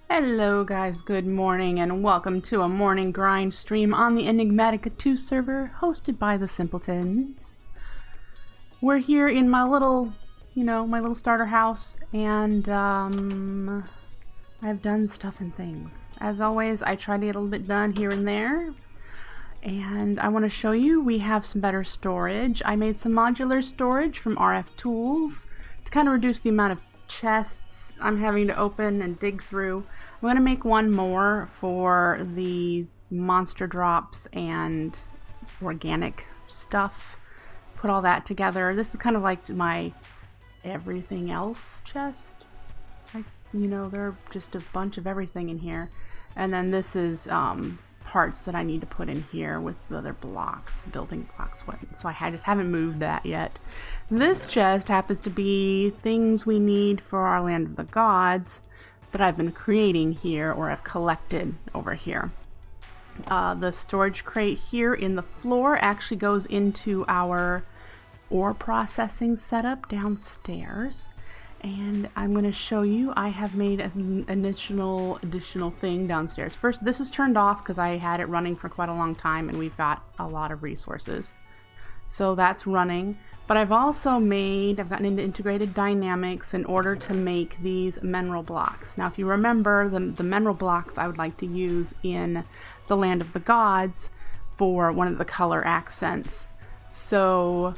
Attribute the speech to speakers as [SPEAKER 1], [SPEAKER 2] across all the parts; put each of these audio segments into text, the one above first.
[SPEAKER 1] Hello guys, good morning and welcome to a morning grind stream on the Enigmatica 2 server hosted by the Simpletons. We're here in my little, my little starter house and I've done stuff and things. As always, I try to get a little bit done here and there. And I want to show you we have some better storage. I made some modular storage from RF Tools to kind of reduce the amount of chests I'm having to open and dig through. I'm going to make one more for the monster drops and organic stuff. Put all that together. This is kind of like my everything else chest. There are just a bunch of everything in here. And then this is parts that I need to put in here with the other blocks, the building blocks. So I just haven't moved that yet. This chest happens to be things we need for our Land of the Gods that I've been creating here, or I've collected over here. The storage crate here in the floor actually goes into our ore processing setup downstairs. And I'm going to show you, I have made an additional thing downstairs. First, this is turned off because I had it running for quite a long time and we've got a lot of resources. So that's running. But I've gotten into integrated dynamics in order to make these mineral blocks. Now, if you remember, the mineral blocks I would like to use in the Land of the Gods for one of the color accents. So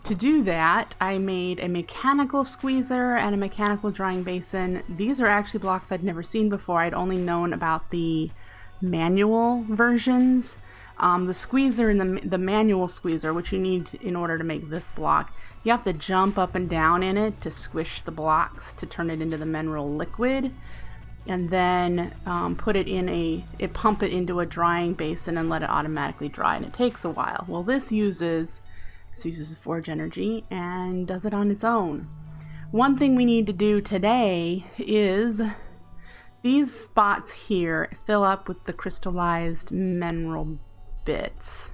[SPEAKER 1] to do that, I made a mechanical squeezer and a mechanical drying basin. These are actually blocks I'd never seen before. I'd only known about the manual versions. The squeezer and the manual squeezer, which you need in order to make this block, you have to jump up and down in it to squish the blocks to turn it into the mineral liquid, and then pump it into a drying basin and let it automatically dry, and it takes a while. Well, this uses forge energy and does it on its own. One thing we need to do today is these spots here fill up with the crystallized mineral bits.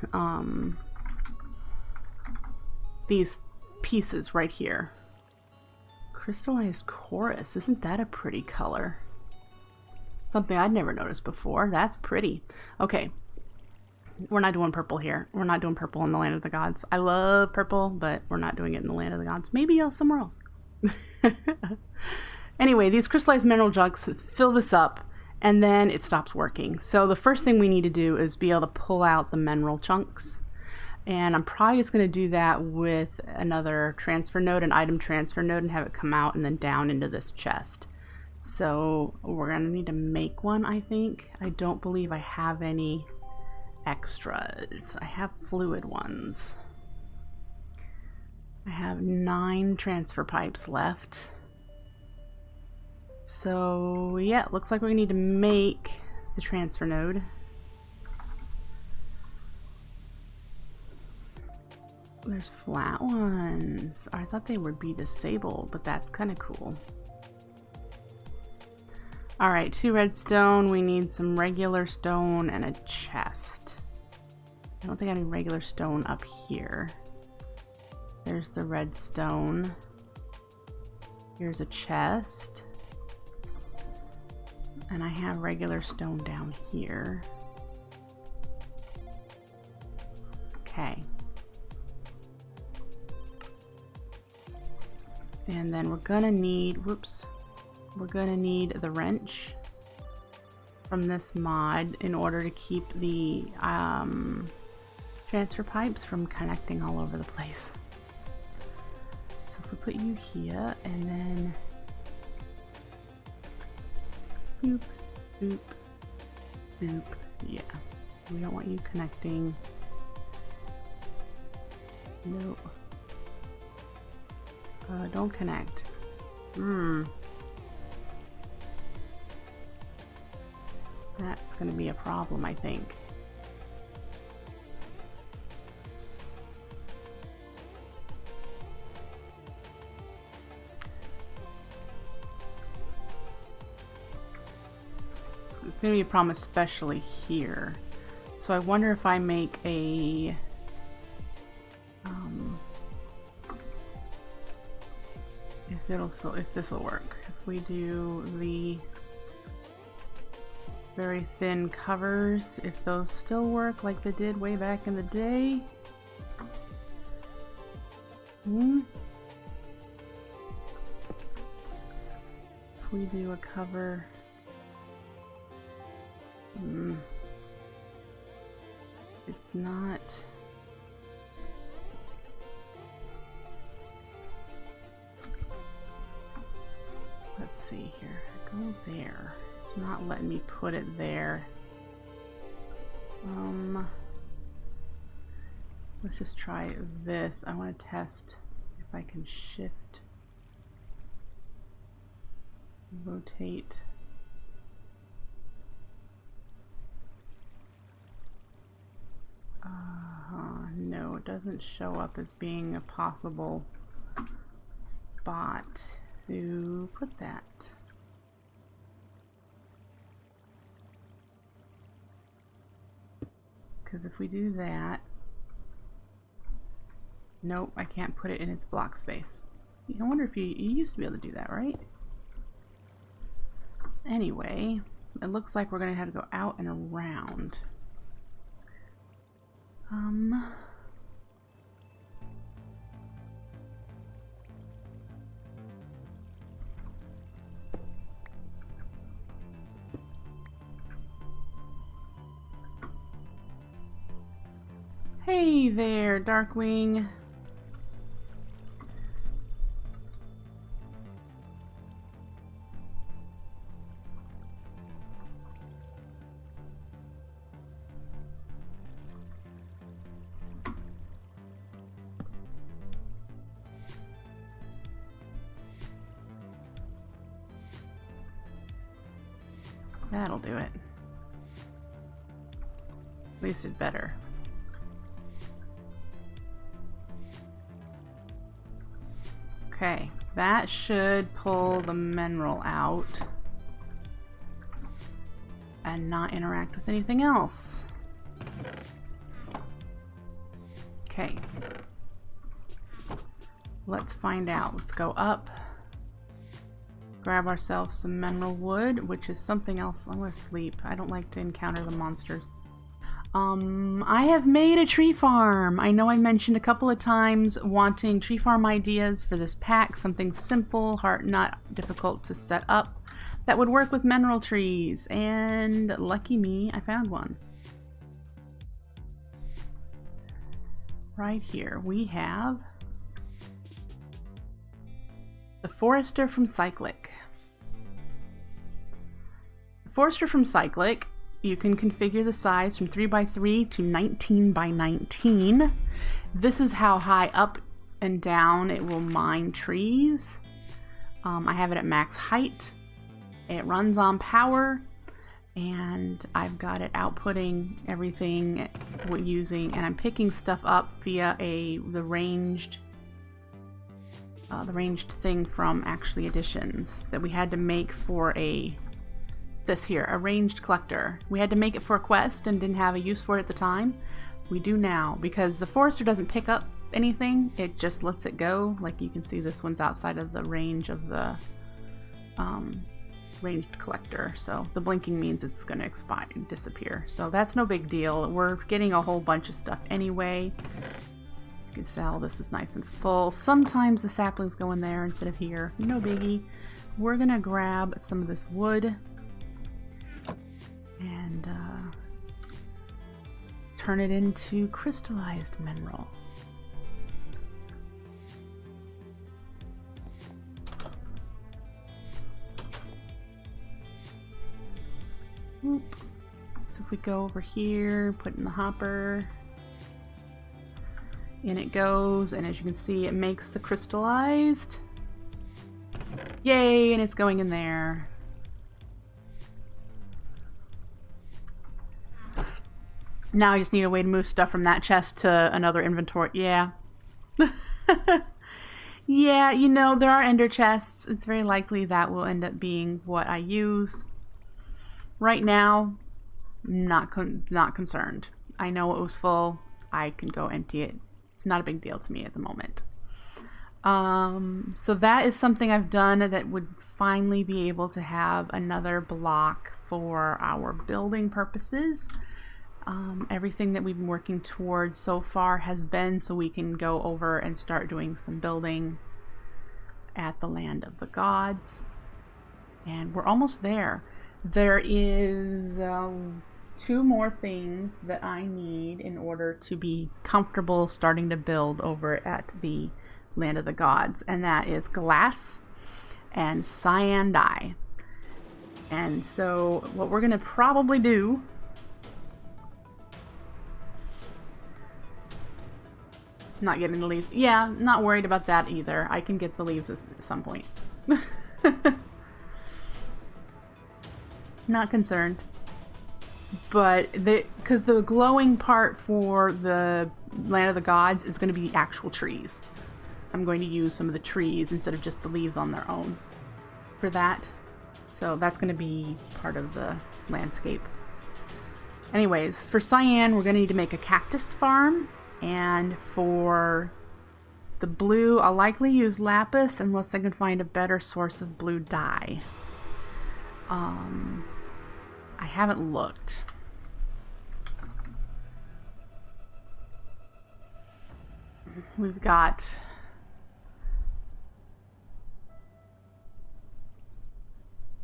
[SPEAKER 1] These pieces right here. Crystallized chorus. Isn't that a pretty color? Something I'd never noticed before. That's pretty. Okay. We're not doing purple here. We're not doing purple in the Land of the Gods. I love purple, but we're not doing it in the Land of the Gods. Maybe somewhere else. Anyway, these crystallized mineral jugs fill this up, and then it stops working. So the first thing we need to do is be able to pull out the mineral chunks. And I'm probably just going to do that with another transfer node, an item transfer node, and have it come out and then down into this chest. So we're going to need to make one, I think. I don't believe I have any extras. I have fluid ones. I have 9 transfer pipes left. So yeah, it looks like we need to make the transfer node. There's flat ones. I thought they would be disabled, but that's kind of cool. Alright, 2 redstone. We need some regular stone and a chest. I don't think I have any regular stone up here. There's the redstone. Here's a chest. And I have regular stone down here. Okay. And then we're gonna need, we're gonna need the wrench from this mod in order to keep the transfer pipes from connecting all over the place. So if we put you here and then boop, boop, boop. Yeah, we don't want you connecting. Nope. Don't connect. That's gonna be a problem, I think. It's gonna be a problem, especially here. So I wonder if I make a if this will work. If we do the very thin covers, if those still work like they did way back in the day. If we do a cover, it's not. Let's see here. Go there. It's not letting me put it there. Let's just try this. I want to test if I can shift, rotate. No, it doesn't show up as being a possible spot to put that. Because if we do that, nope, I can't put it in its block space. I wonder if you used to be able to do that, right? Anyway, it looks like we're going to have to go out and around. Hey there, Darkwing. That'll do it. At least it better. Okay, that should pull the mineral out and not interact with anything else. Okay. Let's find out. Let's go up. Grab ourselves some mineral wood, which is something else. I want to sleep. I don't like to encounter the monsters. I have made a tree farm. I know I mentioned a couple of times wanting tree farm ideas for this pack. Something simple, not difficult to set up, that would work with mineral trees. And lucky me, I found one. Right here we have the Forester from Cyclic. The Forester from Cyclic, you can configure the size from 3x3 to 19x19. This is how high up and down it will mine trees. I have it at max height. It runs on power, and I've got it outputting everything using, and I'm picking stuff up via the ranged thing from Actually Editions that we had to make for this here, a ranged collector. We had to make it for a quest and didn't have a use for it at the time. We do now, because the Forester doesn't pick up anything, it just lets it go. Like you can see, this one's outside of the range of the ranged collector, so the blinking means it's going to expire and disappear. So that's no big deal. We're getting a whole bunch of stuff anyway. You can sell. This is nice and full. Sometimes the saplings go in there instead of here. No biggie. We're gonna grab some of this wood and turn it into crystallized mineral. Oop. So if we go over here, put in the hopper, in it goes, and as you can see, it makes the crystallized. Yay, and it's going in there. Now I just need a way to move stuff from that chest to another inventory. Yeah. Yeah, you know, there are ender chests. It's very likely that will end up being what I use. Right now, not concerned. I know it was full. I can go empty it. It's not a big deal to me at the moment. So that is something I've done that would finally be able to have another block for our building purposes. Everything that we've been working towards so far has been so we can go over and start doing some building at the Land of the Gods. And we're almost there. There is 2 more things that I need in order to be comfortable starting to build over at the Land of the Gods, and that is glass and cyan dye. And so what we're gonna probably do not getting the leaves. Yeah, not worried about that either. I can get the leaves at some point. Not concerned. But because the glowing part for the Land of the Gods is going to be the actual trees. I'm going to use some of the trees instead of just the leaves on their own for that. So that's going to be part of the landscape. Anyways, for cyan, we're going to need to make a cactus farm. And for the blue, I'll likely use lapis unless I can find a better source of blue dye. I haven't looked. We've got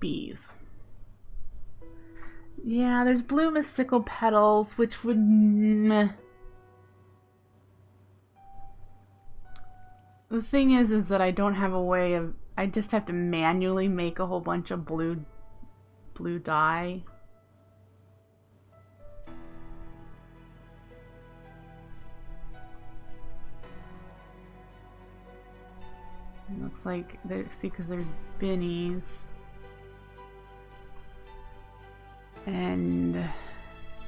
[SPEAKER 1] bees. Yeah, there's blue mystical petals, which would... The thing is that I don't have a way of... I just have to manually make a whole bunch of blue dye. It looks like there's... See, because there's binnies. And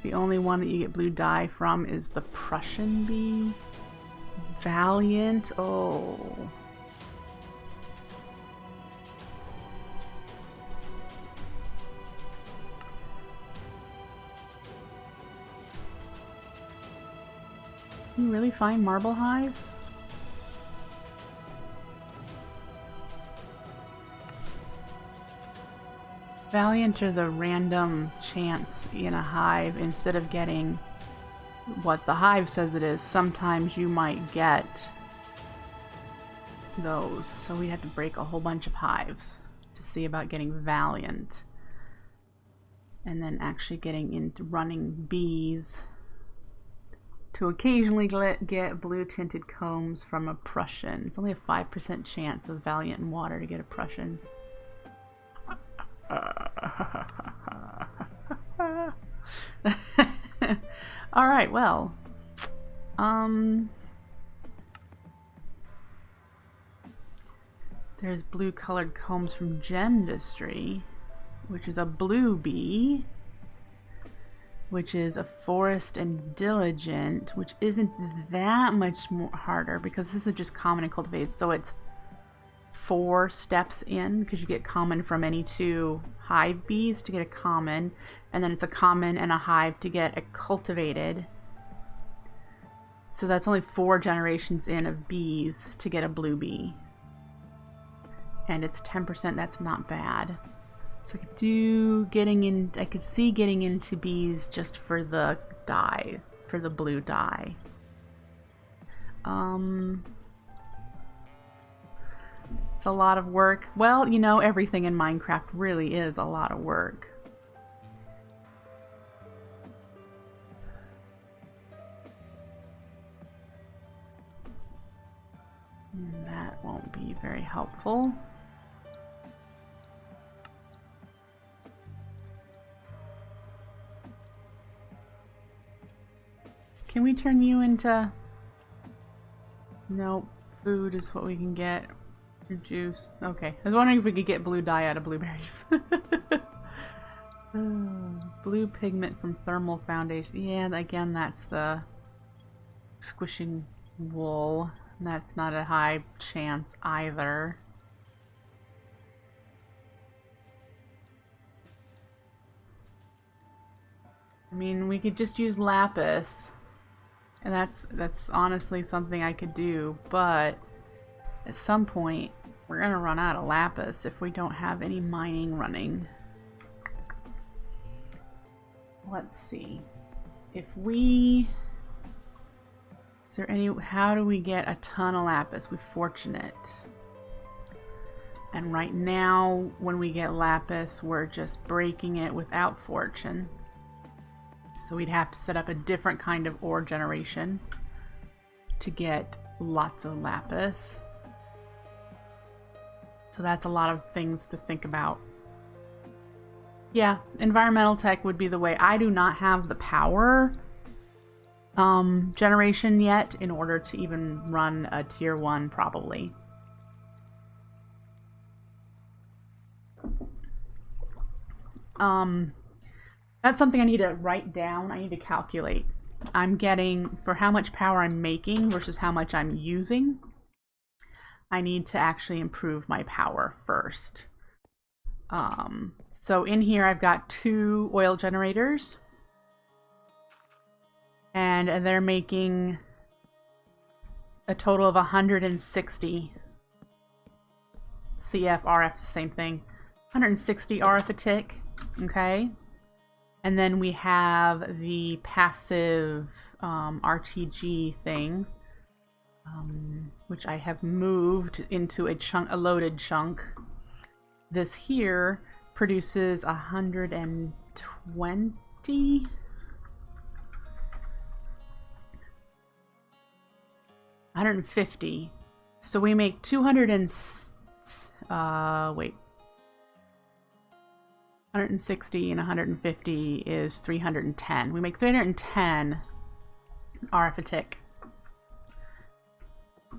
[SPEAKER 1] the only one that you get blue dye from is the Prussian bee. Valiant. Oh. Can you really find marble hives? Valiant are the random chance in a hive. Instead of getting what the hive says it is, sometimes you might get those. So we had to break a whole bunch of hives to see about getting Valiant. And then actually getting into running bees to occasionally get blue tinted combs from a Prussian. It's only a 5% chance of Valiant and water to get a Prussian. Alright, well. There's blue colored combs from Gendustry, which is a blue bee, which is a forest and diligent, which isn't that much more harder because this is just common and cultivated, so it's 4 steps in because you get common from any 2 hive bees to get a common, and then it's a common and a hive to get a cultivated. So that's only 4 generations in of bees to get a blue bee. And it's 10%, that's not bad. So I could see getting into bees just for the dye, for the blue dye. It's a lot of work. Well, you know, everything in Minecraft really is a lot of work. That won't be very helpful. Can we turn you into... Nope. Food is what we can get. Juice. Okay. I was wondering if we could get blue dye out of blueberries. Blue pigment from thermal foundation. Yeah, again, that's the squishing wool. That's not a high chance either. I mean, we could just use lapis. And that's honestly something I could do, but at some point we're gonna run out of lapis if we don't have any mining running. Let's see. If we... Is there any... How do we get a ton of lapis? We're fortunate. And right now, when we get lapis, we're just breaking it without fortune. So we'd have to set up a different kind of ore generation to get lots of lapis. So that's a lot of things to think about. Yeah, environmental tech would be the way. I do not have the power generation yet in order to even run a tier 1 probably. That's something I need to write down. I need to calculate. I'm getting, for how much power I'm making versus how much I'm using, I need to actually improve my power first. So in here I've got 2 oil generators. And they're making a total of 160 CF, RF, same thing. 160 RF a tick, okay? And then we have the passive RTG thing, which I have moved into a loaded chunk. This here produces 120, 150. So we make 200 and 160 and 150 is 310. We make 310 RF a tick.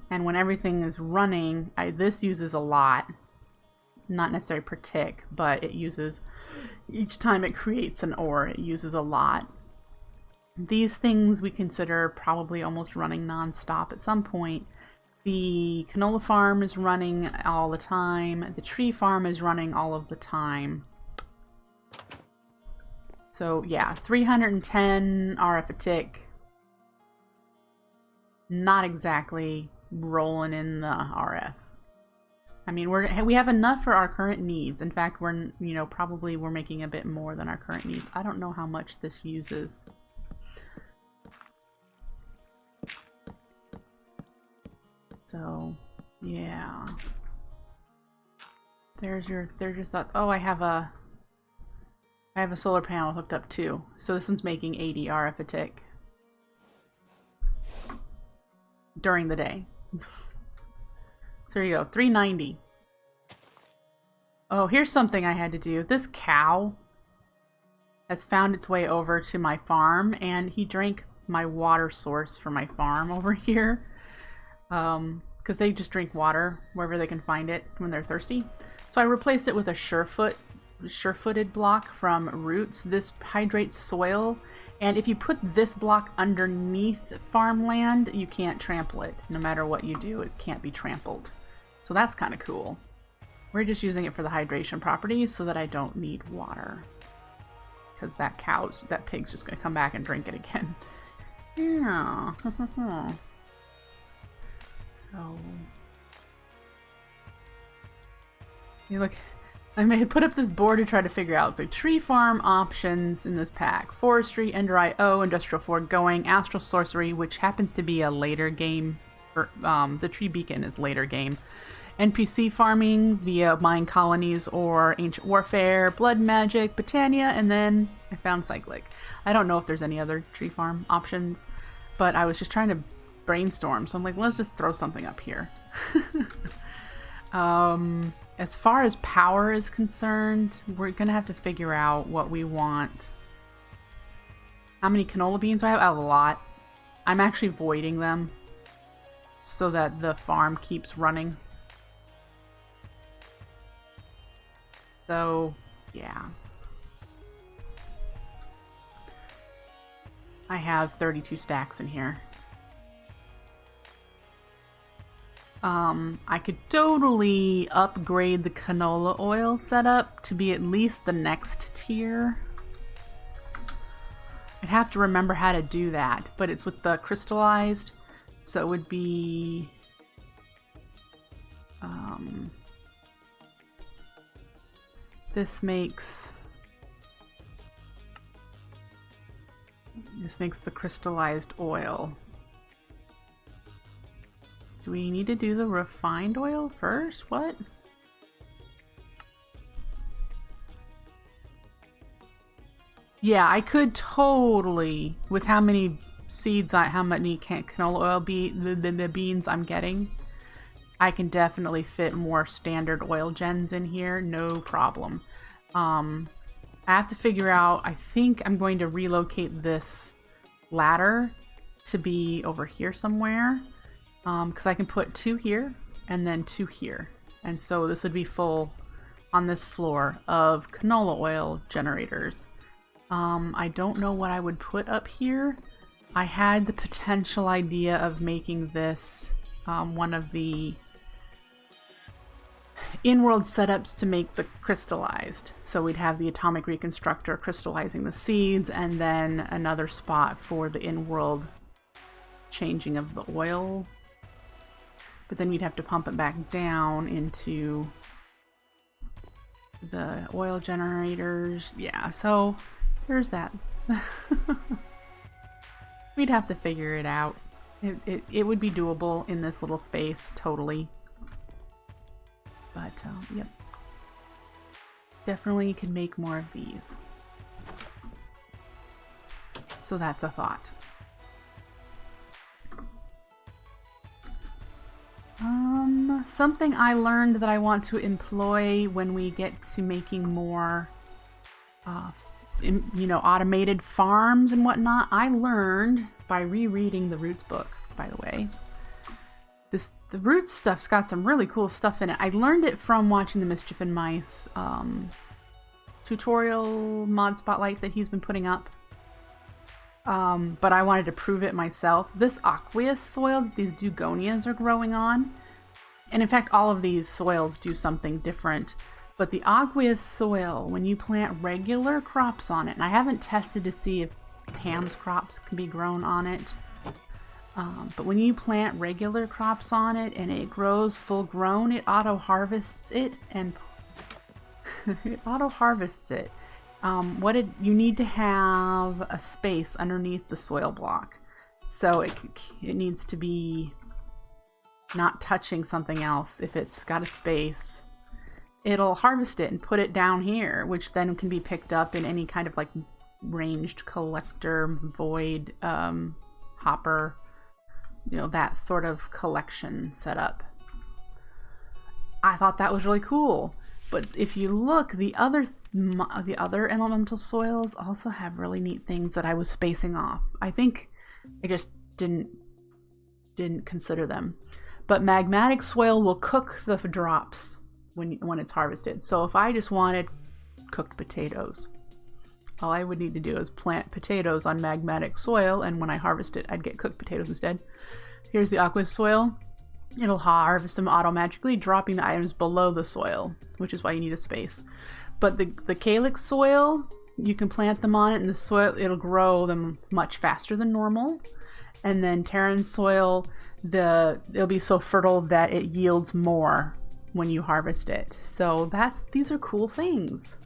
[SPEAKER 1] And when everything is running, this uses a lot. Not necessarily per tick, but it uses, each time it creates an ore, it uses a lot. These things we consider probably almost running non-stop at some point. The canola farm is running all the time. The tree farm is running all of the time. So yeah, 310 RF a tick. Not exactly rolling in the RF. I mean, we have enough for our current needs. In fact, we're, you know, probably we're making a bit more than our current needs. I don't know how much this uses. So, yeah. There's your thoughts. Oh, I have a solar panel hooked up too. So this one's making 80 RF a tick during the day. So there you go, 390. Oh, here's something I had to do. This cow has found its way over to my farm, and he drank my water source for my farm over here. Because they just drink water wherever they can find it when they're thirsty. So I replaced it with a sure-footed block from Roots. This hydrates soil, and if you put this block underneath farmland, you can't trample it. No matter what you do, it can't be trampled. So that's kind of cool. We're just using it for the hydration properties so that I don't need water. Because that pig's just going to come back and drink it again. Yeah. So... You look... I may put up this board to try to figure out the tree farm options in this pack. Forestry, Ender IO, Industrial Foregoing, Astral Sorcery, which happens to be a later game. The Tree Beacon is later game. NPC farming via Mine Colonies or Ancient Warfare, Blood Magic, Botania, and then I found Cyclic. I don't know if there's any other tree farm options, but I was just trying to brainstorm, so I'm like, let's just throw something up here. As far as power is concerned, we're gonna have to figure out what we want. How many canola beans do I have? I have a lot. I'm actually voiding them so that the farm keeps running. So, yeah. I have 32 stacks in here. I could totally upgrade the canola oil setup to be at least the next tier. I'd have to remember how to do that, but it's with the crystallized, so it would be This makes the crystallized oil. Do we need to do the refined oil first? What? Yeah, I could totally, with how many seeds, how many canola oil the beans I'm getting, I can definitely fit more standard oil gens in here, no problem. I have to figure out, I think I'm going to relocate this ladder to be over here somewhere, because I can put 2 here and then 2 here. And so this would be full on this floor of canola oil generators. I don't know what I would put up here. I had the potential idea of making this one of the in-world setups to make the crystallized. So we'd have the atomic reconstructor crystallizing the seeds, and then another spot for the in-world changing of the oil. But then we'd have to pump it back down into the oil generators. Yeah, so there's that. We'd have to figure it out. It would be doable in this little space, totally. But, yep. Definitely could make more of these. So that's a thought. Something I learned that I want to employ when we get to making more, you know, automated farms and whatnot. I learned by rereading the Roots book, by the way. The Roots stuff's got some really cool stuff in it. I learned it from watching the Mischief and Mice tutorial mod spotlight that he's been putting up. But I wanted to prove it myself. This aqueous soil that these Dugonias are growing on, and in fact all of these soils do something different, but the aqueous soil, when you plant regular crops on it, and I haven't tested to see if Ham's crops can be grown on it, but when you plant regular crops on it and it grows full grown, it auto-harvests it, and it auto-harvests it. You need to have a space underneath the soil block, so it needs to be not touching something else. If it's got a space, it'll harvest it and put it down here, which then can be picked up in any kind of like ranged collector, void, hopper, you know, that sort of collection setup. I thought that was really cool. But if you look, the other elemental soils also have really neat things that I was spacing off. I think I just didn't consider them. But magmatic soil will cook the drops when it's harvested. So if I just wanted cooked potatoes, all I would need to do is plant potatoes on magmatic soil, and when I harvest it, I'd get cooked potatoes instead. Here's the aqueous soil. It'll harvest them automatically, dropping the items below the soil, which is why you need a space. But the calyx soil, you can plant them on it, and the soil, it'll grow them much faster than normal. And then Terran soil, it'll be so fertile that it yields more when you harvest it. So these are cool things.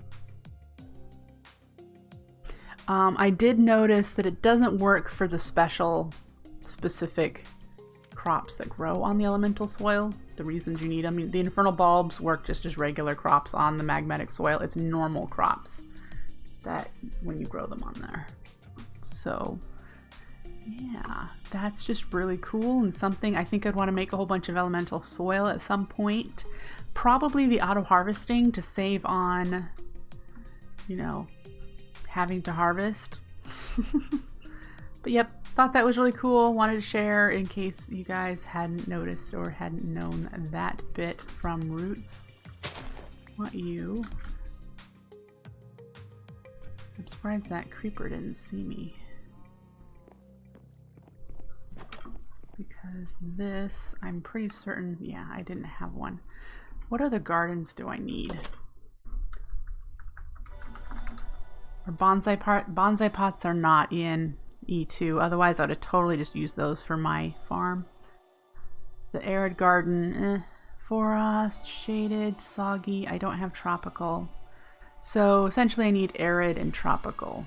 [SPEAKER 1] I did notice that it doesn't work for the specific crops that grow on the elemental soil, the reasons you need them. I mean, the infernal bulbs work just as regular crops on the magmatic soil. It's normal crops that when you grow them on there. So yeah, that's just really cool, and something I think I'd want to make a whole bunch of elemental soil at some point. Probably the auto harvesting to save on, you know, having to harvest. But yep, thought that was really cool. Wanted to share in case you guys hadn't noticed or hadn't known that bit from Roots. I'm surprised that creeper didn't see me. Because this, I'm pretty certain, yeah, I didn't have one. What other gardens do I need? Or bonsai pots are not in E2, otherwise I would have totally just used those for my farm. The arid garden, forest, shaded, soggy. I don't have tropical. So essentially I need arid and tropical.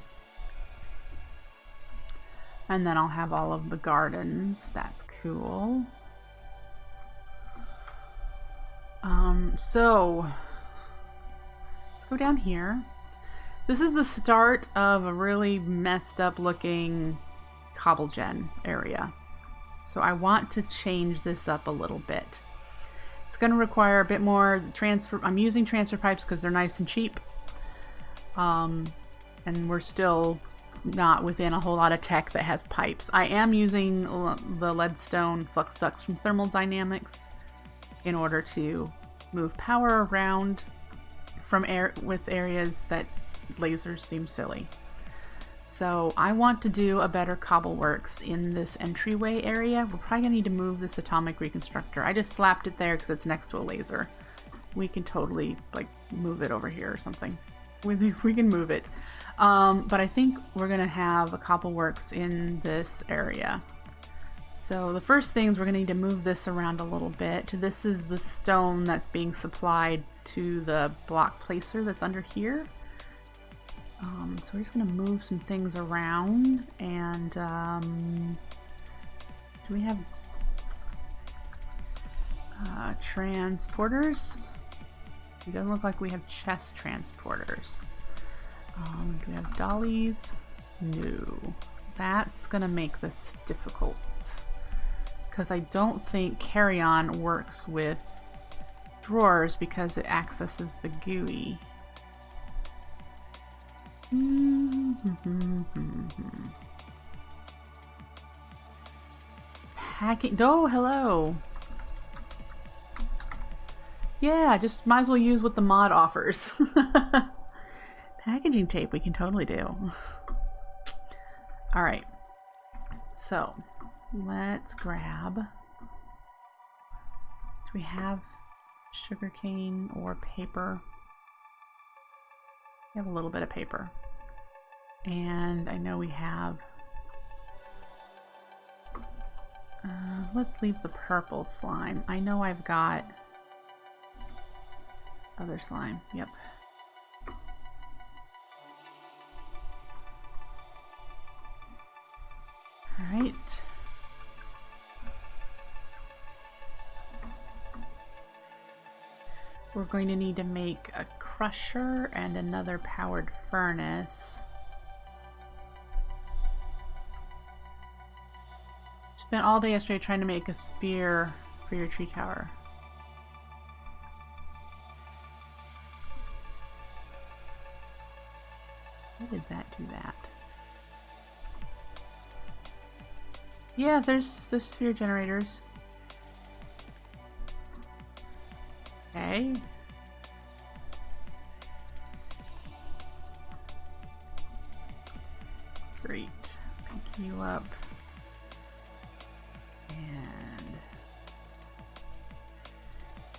[SPEAKER 1] And then I'll have all of the gardens. That's cool. So let's go down here. This is the start of a really messed up looking cobble gen area. So I want to change this up a little bit. It's going to require a bit more transfer. I'm using transfer pipes because they're nice and cheap. And we're still not within a whole lot of tech that has pipes. I am using the leadstone flux ducts from Thermal Dynamics in order to move power around from with areas that lasers seem silly. So I want to do a better cobble works in this entryway area. We're probably gonna need to move this atomic reconstructor. I just slapped it there because it's next to a laser. We can totally like move it over here or something. We can move it. But I think we're gonna have a cobble works in this area. So the first thing is we're gonna need to move this around a little bit. This is the stone that's being supplied to the block placer that's under here. So we're just going to move some things around, and do we have transporters? It doesn't look like we have chest transporters. Do we have dollies? No. That's going to make this difficult, because I don't think carry-on works with drawers because it accesses the GUI. Packing. Oh, hello. Yeah, just might as well use what the mod offers. Packaging tape we can totally do. All right. So let's grab. Do we have sugarcane or paper? We have a little bit of paper. And I know we have... let's leave the purple slime. I know I've got other slime. Yep. All right. We're going to need to make a crusher and another powered furnace. Spent all day yesterday trying to make a spear for your tree tower. Why did that do that? Yeah, there's the sphere generators. Okay. Great. Pick you up. And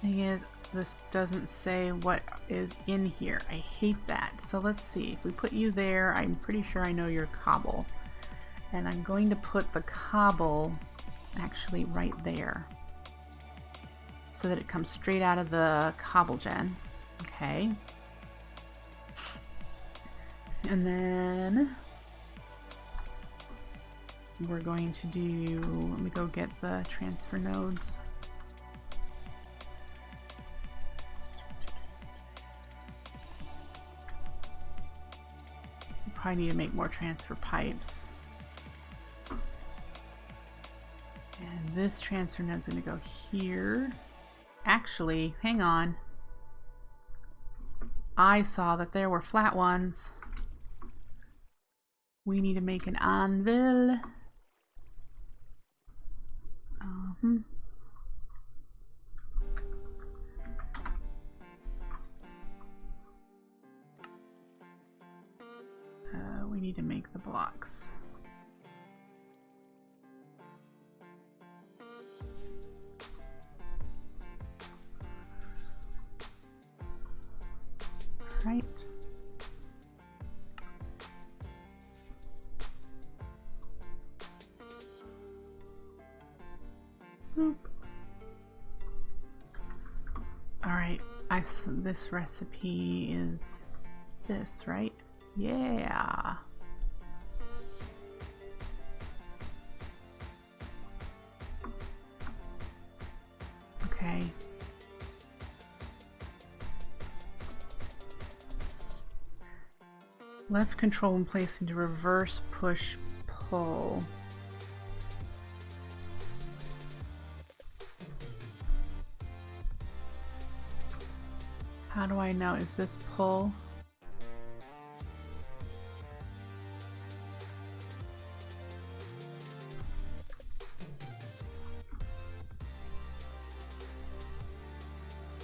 [SPEAKER 1] thing is, this doesn't say what is in here. I hate that. So let's see. If we put you there, I'm pretty sure I know you're cobble. And I'm going to put the cobble actually right there, so that it comes straight out of the cobble gen. Okay. And then we're going to do, let me go get the transfer nodes. We probably need to make more transfer pipes. And this transfer node's going to go here. Actually, hang on. I saw that there were flat ones. We need to make an anvil. We need to make the blocks. Right. Boop. All right. This recipe is this, right? Yeah. Okay. Left control when placed into reverse push pull. How do I know? Is this pull?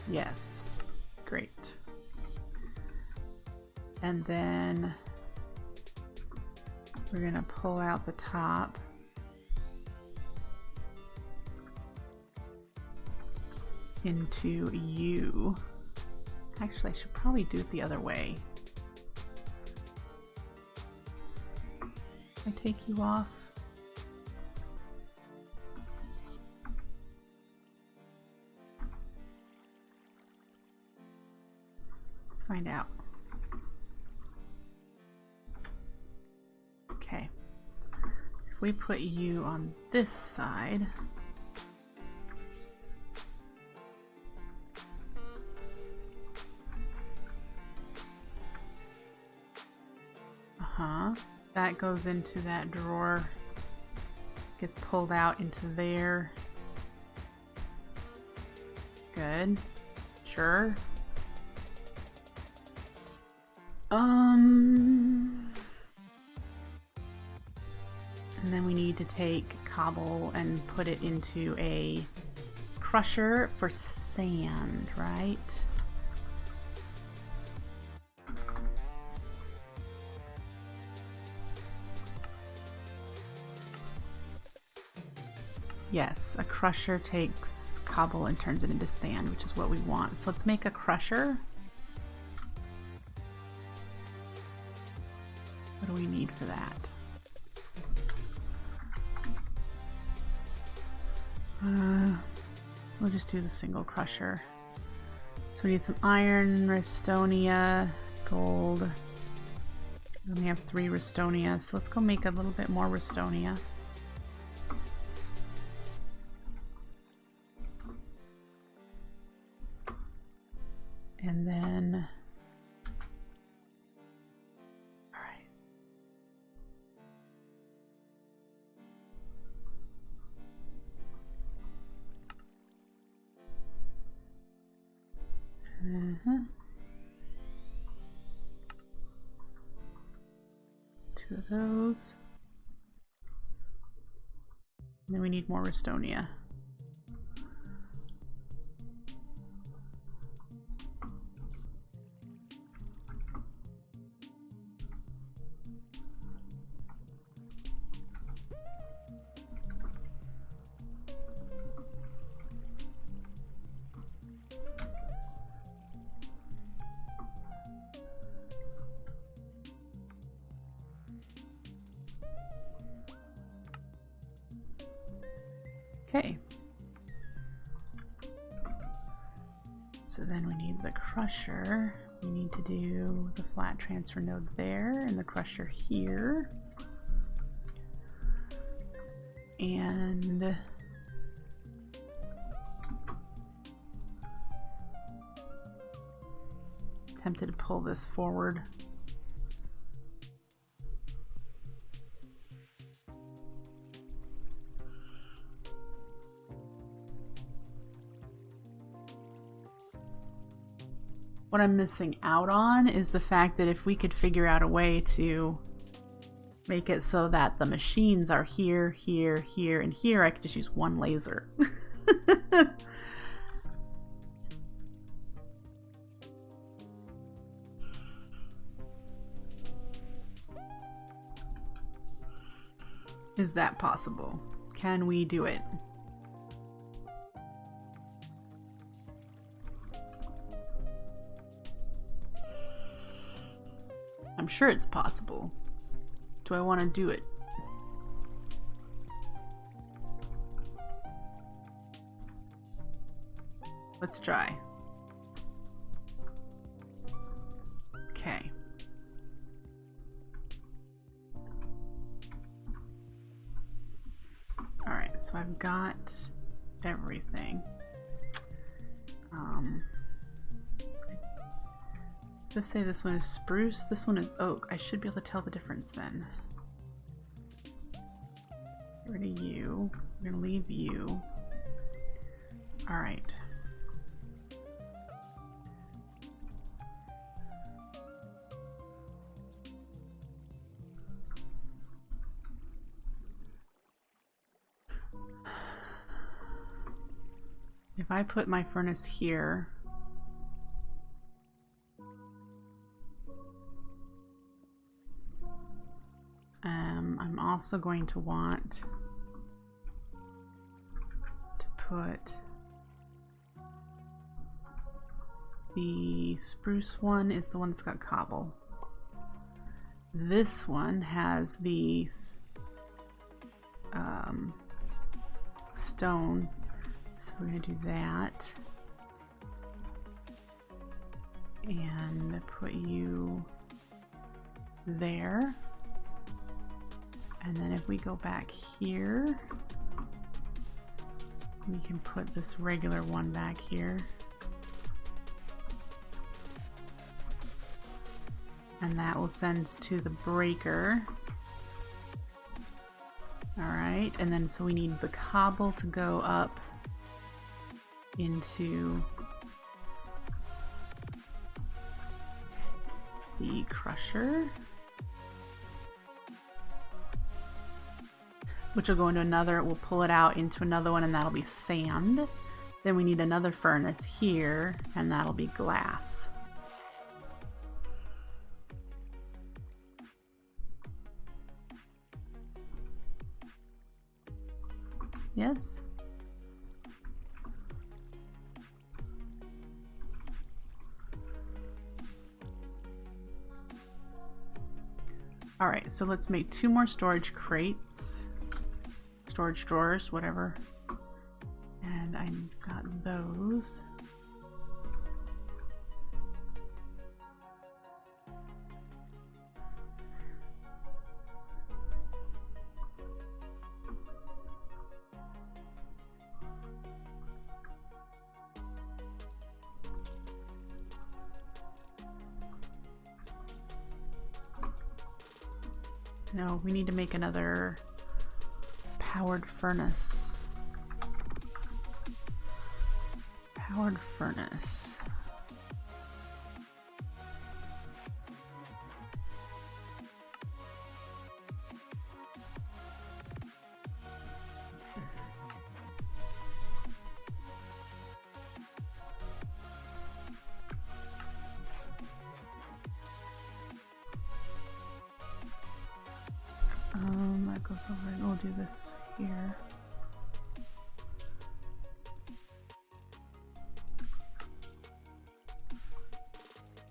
[SPEAKER 1] Yes. Great. And then we're going to pull out the top. Into U. Actually, I should probably do it the other way. I take you off. Let's find out. Okay. If we put you on this side, that goes into that drawer, gets pulled out into there. Good. Sure. And then we need to take Cobble and put it into a crusher for sand, right? Yes, a crusher takes Cobble and turns it into sand, which is what we want. So let's make a crusher. What do we need for that? We'll just do the single crusher. So we need some iron, Restonia, gold. We only have 3 Restonia, so let's go make a little bit more Restonia. And then, all right. Two of those. And then we need more Restonia. Okay. So then we need the crusher. We need to do the flat transfer node there and the crusher here. And tempted to pull this forward. What I'm missing out on is the fact that if we could figure out a way to make it so that the machines are here, here, here, and here, I could just use one laser. Is that possible? Can we do it? I'm sure it's possible. Do I want to do it? Let's try. Okay. so I've got everything. Let's say this one is spruce, this one is oak. I should be able to tell the difference then. Get rid of you. We're gonna leave you. All right. If I put my furnace here, I'm also going to want to put the spruce one is the one that's got cobble. This one has the stone, so we're going to do that and put you there. And then if we go back here, we can put this regular one back here. And that will send to the breaker. Alright, and then so we need the cobble to go up into the crusher, which will go into another, we'll pull it out into another one, and that'll be sand. Then we need another furnace here, and that'll be glass. Yes? All right, so let's make 2 more storage crates. Storage drawers, whatever. And I've got those. No, we need to make another powered furnace. Powered furnace. That goes over, and we'll do this here.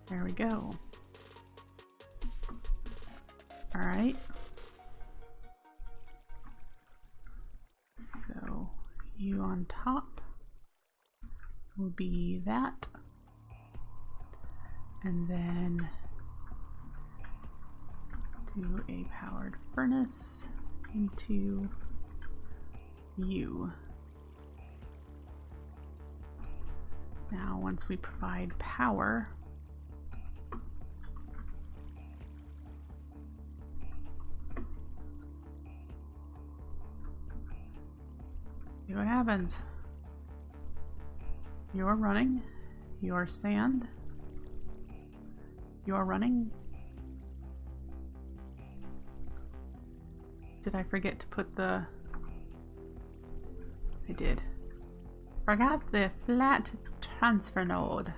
[SPEAKER 1] There we go. All right. So you on top will be that. And then do a powered furnace into you. Now, once we provide power, see what happens. You're running. You're sand. You're running. Did I forget to put the... I did. Forgot the flat transfer node.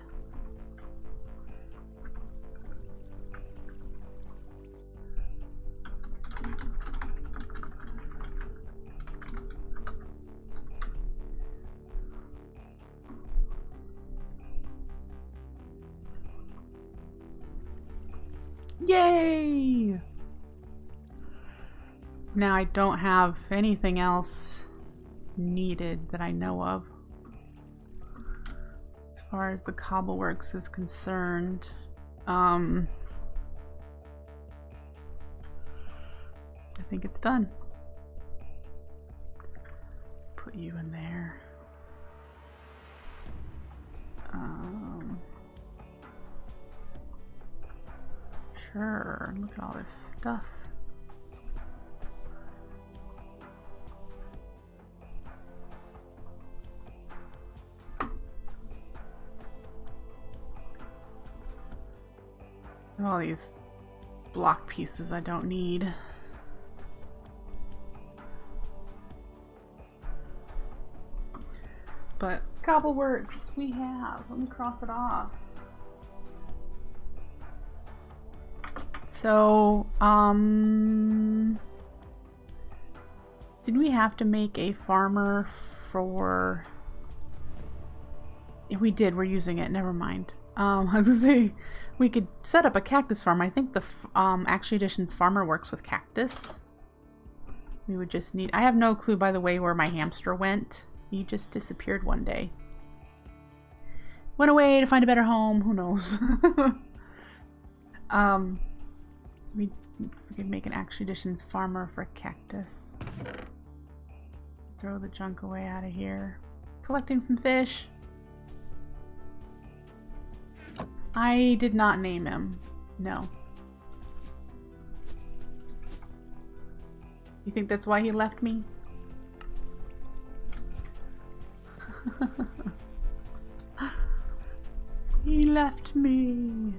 [SPEAKER 1] Yay! Now I don't have anything else needed that I know of. As far as the cobble works is concerned, I think it's done. you in there. Sure, look at all this stuff. All these block pieces I don't need. But Cobble works, we have. Let me cross it off. So, did we have to make a farmer for... If we did, we're using it, never mind. I was gonna say, we could set up a cactus farm. I think the Actually Editions farmer works with cactus. We would just need... I have no clue, by the way, where my hamster went. He just disappeared one day. Went away to find a better home. Who knows? We could make an Actually Editions farmer for cactus. Throw the junk away out of here. Collecting some fish. I did not name him. No. You think that's why he left me? He left me.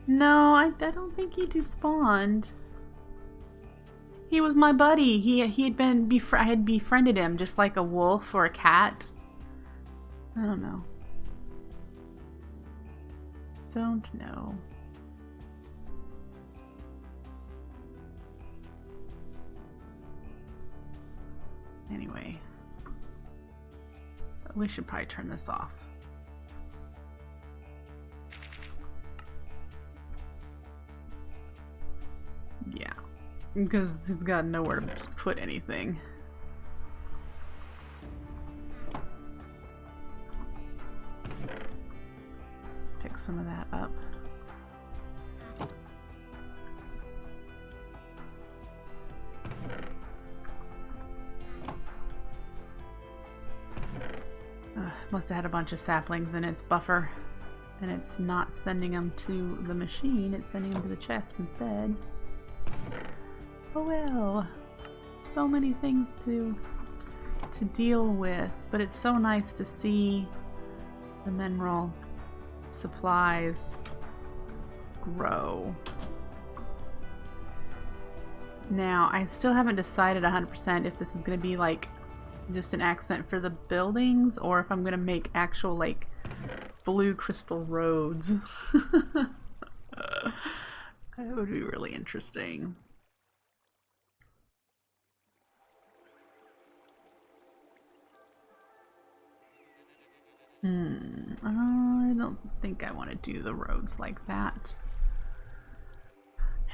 [SPEAKER 1] No, I don't think he despawned. He was my buddy. He had been I had befriended him just like a wolf or a cat. I don't know. Don't know. Anyway, we should probably turn this off. Yeah, because he's got nowhere to put anything. Let's pick some of that up. Must have had a bunch of saplings in its buffer, and it's not sending them to the machine, it's sending them to the chest instead. Oh well, so many things to deal with, but it's so nice to see the mineral supplies grow. Now, I still haven't decided 100% if this is going to be like just an accent for the buildings or if I'm going to make actual like blue crystal roads. That would be really interesting. I don't think I want to do the roads like that.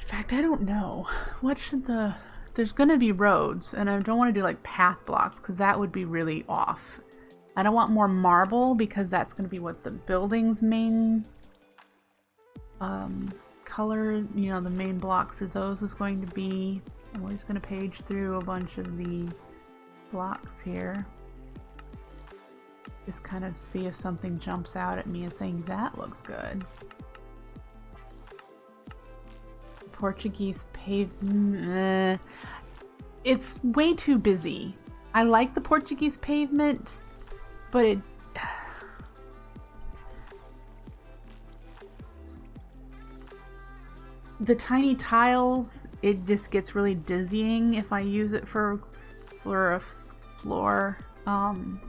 [SPEAKER 1] In fact, I don't know. What should the... There's going to be roads, and I don't want to do like path blocks because that would be really off. I don't want more marble because that's going to be what the building's main color, you know, the main block for those is going to be. I'm just going to page through a bunch of the blocks here. Just kind of see if something jumps out at me and saying that looks good. Portuguese pavement. It's way too busy. I like the Portuguese pavement, but it... The tiny tiles, it just gets really dizzying if I use it for a floor. Want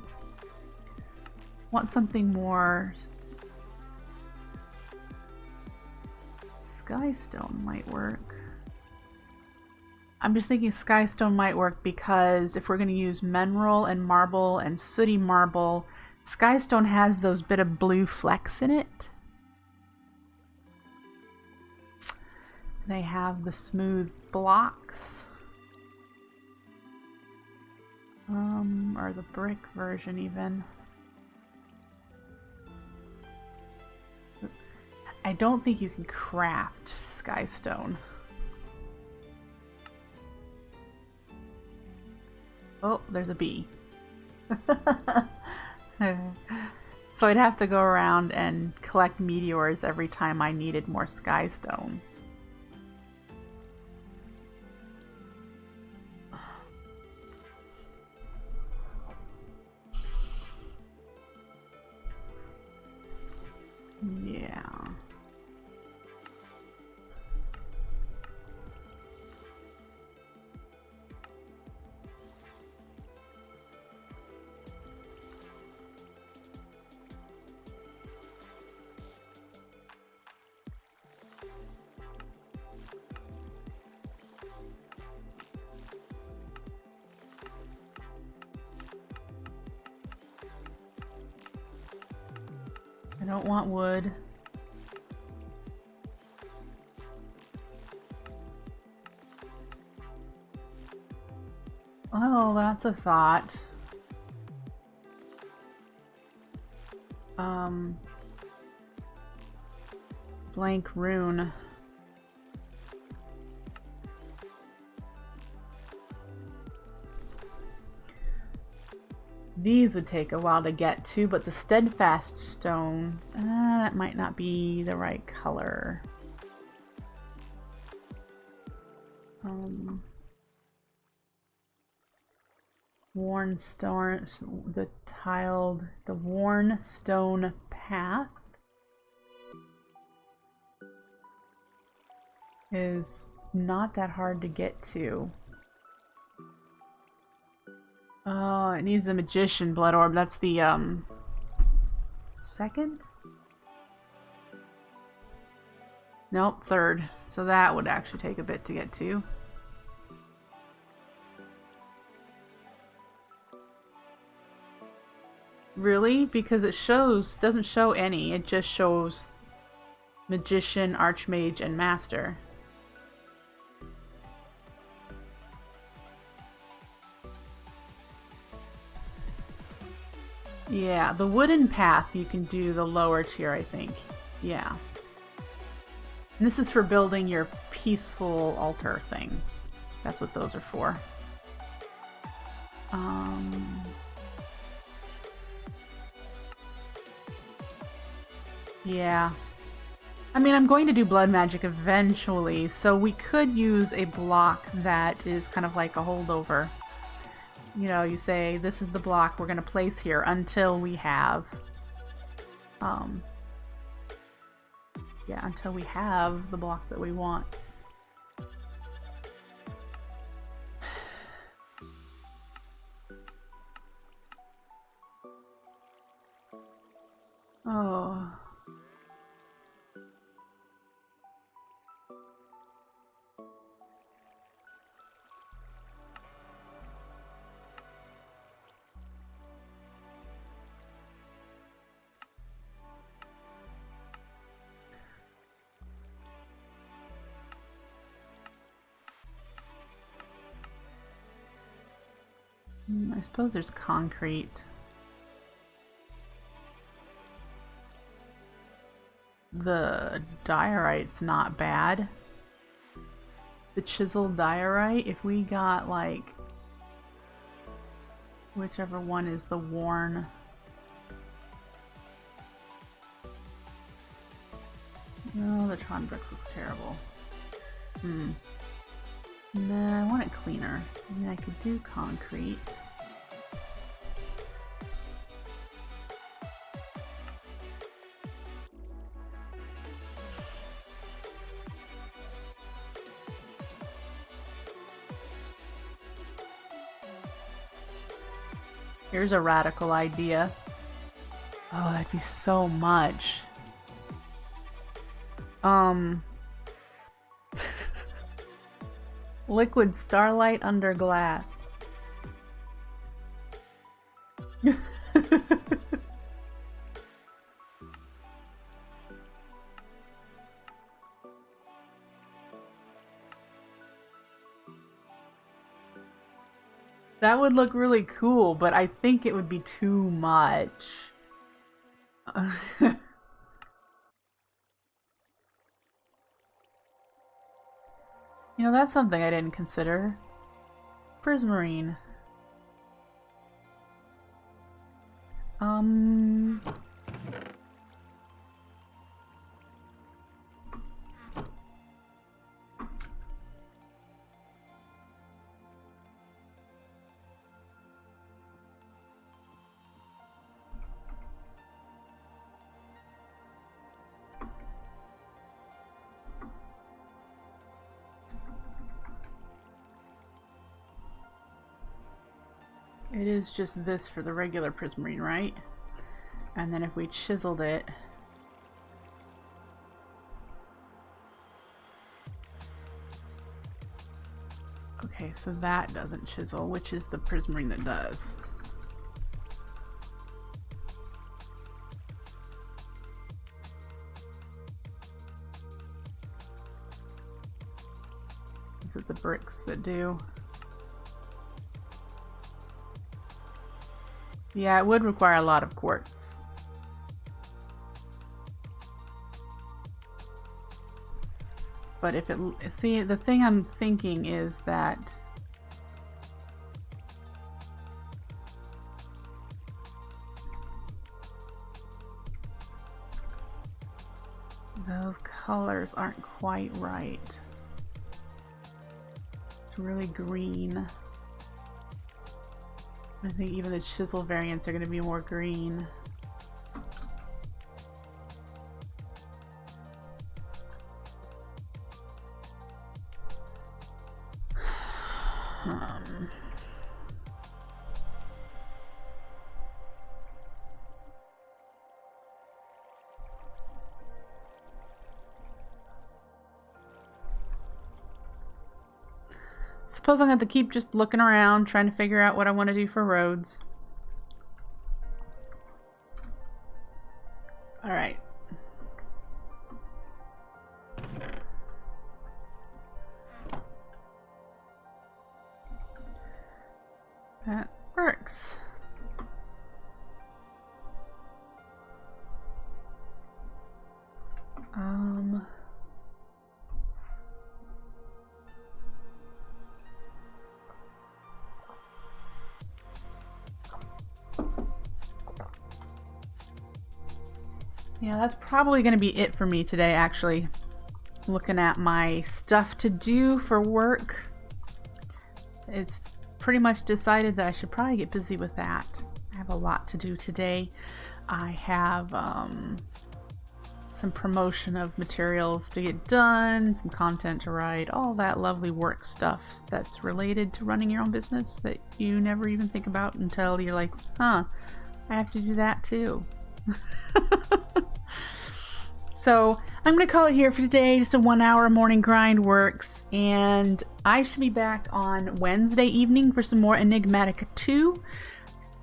[SPEAKER 1] something more... Skystone might work. I'm just thinking Skystone might work because if we're going to use mineral and marble and sooty marble, Skystone has those bit of blue flecks in it. They have the smooth blocks. Or the brick version even. I don't think you can craft Skystone. Oh, there's a bee. So I'd have to go around and collect meteors every time I needed more skystone. Yeah. I don't want wood. Well, that's a thought. Blank rune. These would take a while to get to, but the steadfast stone, that might not be the right color. Worn stone, the worn stone path is not that hard to get to. Oh, it needs the magician blood orb. That's the second? Nope, third. So that would actually take a bit to get to. Really? Because it doesn't show any. It just shows magician, archmage, and master. Yeah, the wooden path you can do the lower tier, I think. Yeah. And this is for building your peaceful altar thing. That's what those are for. Yeah. I mean, I'm going to do blood magic eventually, so we could use a block that is kind of like a holdover. You know, you say, this is the block we're going to place here until we have, yeah, until we have the block that we want. Oh. I suppose there's concrete. The diorite's not bad. The chisel diorite, if we got like whichever one is the worn. No, the Tron bricks looks terrible. Nah, I want it cleaner. I mean, I could do concrete. Here's a radical idea. Oh, that'd be so much. Liquid starlight under glass. That would look really cool, but I think it would be too much. You know, that's something I didn't consider. Prismarine. It is just this for the regular prismarine, right? And then if we chiseled it, okay, so that doesn't chisel, which is the prismarine that does. Is it the bricks that do? Yeah, it would require a lot of quartz. But if it, see, the thing I'm thinking is that those colors aren't quite right. It's really green. I think even the chisel variants are going to be more green. Suppose I'm going to have to keep just looking around, trying to figure out what I want to do for roads. Alright. That works. Yeah, that's probably going to be it for me today, actually. Looking at my stuff to do for work. It's pretty much decided that I should probably get busy with that. I have a lot to do today. I have some promotion of materials to get done, some content to write, all that lovely work stuff that's related to running your own business that you never even think about until you're like, huh, I have to do that too. So I'm going to call it here for today. Just a 1 hour morning grind works, and I should be back on Wednesday evening for some more Enigmatica 2.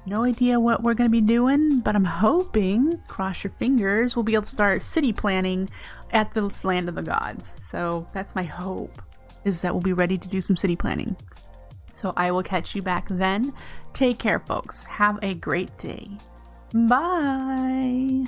[SPEAKER 1] No idea what we're going to be doing, but I'm hoping, cross your fingers, we'll be able to start city planning at the Land of the Gods. So that's my hope, is that we'll be ready to do some city planning. So I will catch you back then. Take care, folks. Have a great day. Bye.